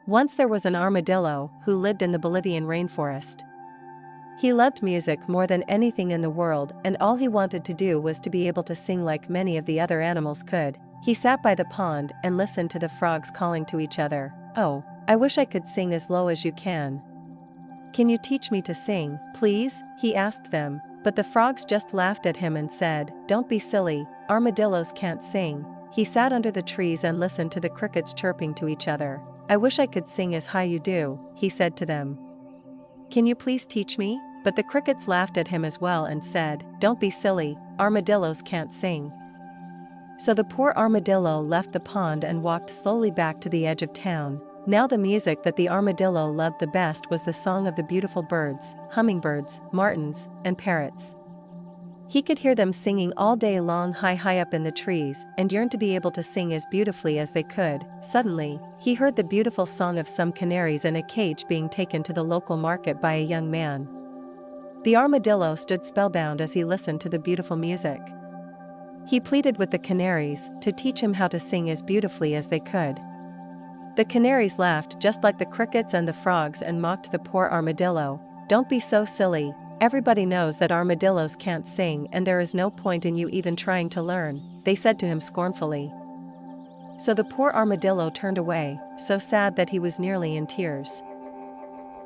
Once there was an armadillo who lived in the Bolivian rainforest. He loved music more than anything in the world, and all he wanted to do was to be able to sing like many of the other animals could. He sat by the pond and listened to the frogs calling to each other. "Oh, I wish I could sing as low as you can. Can you teach me to sing, please?" he asked them. But the frogs just laughed at him and said, "Don't be silly, armadillos can't sing." He sat under the trees and listened to the crickets chirping to each other. "I wish I could sing as high you do," he said to them. "Can you please teach me?" But the crickets laughed at him as well and said, "Don't be silly, armadillos can't sing." So the poor armadillo left the pond and walked slowly back to the edge of town. Now the music that the armadillo loved the best was the song of the beautiful birds, hummingbirds, martins, and parrots. He could hear them singing all day long high up in the trees, and yearned to be able to sing as beautifully as they could. Suddenly, he heard the beautiful song of some canaries in a cage being taken to the local market by a young man. The armadillo stood spellbound as he listened to the beautiful music. He pleaded with the canaries to teach him how to sing as beautifully as they could. The canaries laughed just like the crickets and the frogs and mocked the poor armadillo. "Don't be so silly. Everybody knows that armadillos can't sing, and there is no point in you even trying to learn," they said to him scornfully. So the poor armadillo turned away, so sad that he was nearly in tears.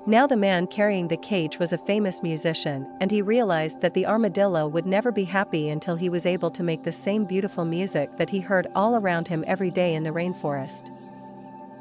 Now the man carrying the cage was a famous musician, and he realized that the armadillo would never be happy until he was able to make the same beautiful music that he heard all around him every day in the rainforest.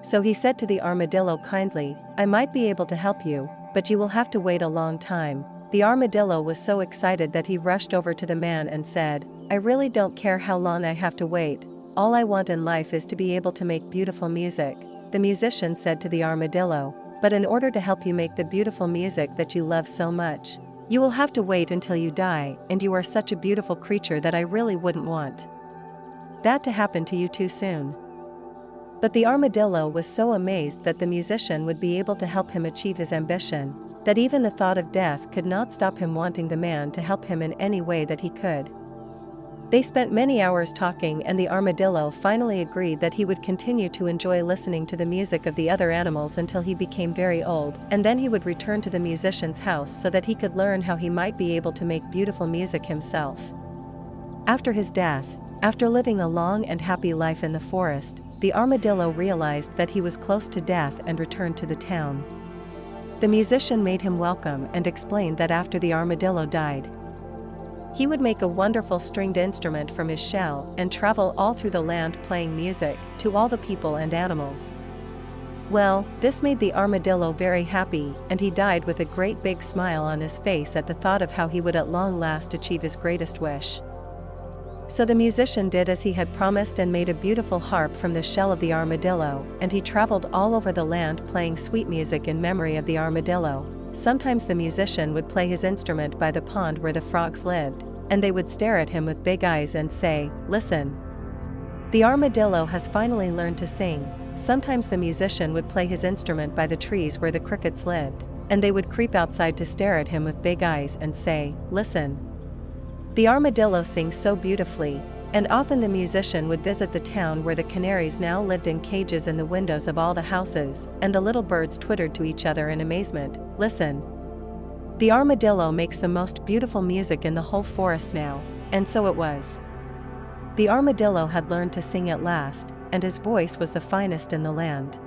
So he said to the armadillo kindly, "I might be able to help you, but you will have to wait a long time." The armadillo was so excited that he rushed over to the man and said, "I really don't care how long I have to wait. All I want in life is to be able to make beautiful music." The musician said to the armadillo, "But in order to help you make the beautiful music that you love so much, you will have to wait until you die, and you are such a beautiful creature that I really wouldn't want that to happen to you too soon." But the armadillo was so amazed that the musician would be able to help him achieve his ambition, that even the thought of death could not stop him wanting the man to help him in any way that he could. They spent many hours talking, and the armadillo finally agreed that he would continue to enjoy listening to the music of the other animals until he became very old, and then he would return to the musician's house so that he could learn how he might be able to make beautiful music himself. After his death, after living a long and happy life in the forest, the armadillo realized that he was close to death and returned to the town. The musician made him welcome and explained that after the armadillo died, he would make a wonderful stringed instrument from his shell and travel all through the land playing music to all the people and animals. Well, this made the armadillo very happy, and he died with a great big smile on his face at the thought of how he would at long last achieve his greatest wish. So the musician did as he had promised and made a beautiful harp from the shell of the armadillo, and he traveled all over the land playing sweet music in memory of the armadillo. Sometimes the musician would play his instrument by the pond where the frogs lived, and they would stare at him with big eyes and say, "Listen. The armadillo has finally learned to sing." Sometimes the musician would play his instrument by the trees where the crickets lived, and they would creep outside to stare at him with big eyes and say, "Listen. The armadillo sings so beautifully." And often the musician would visit the town where the canaries now lived in cages in the windows of all the houses, and the little birds twittered to each other in amazement, "Listen. The armadillo makes the most beautiful music in the whole forest now." And so it was. The armadillo had learned to sing at last, and his voice was the finest in the land.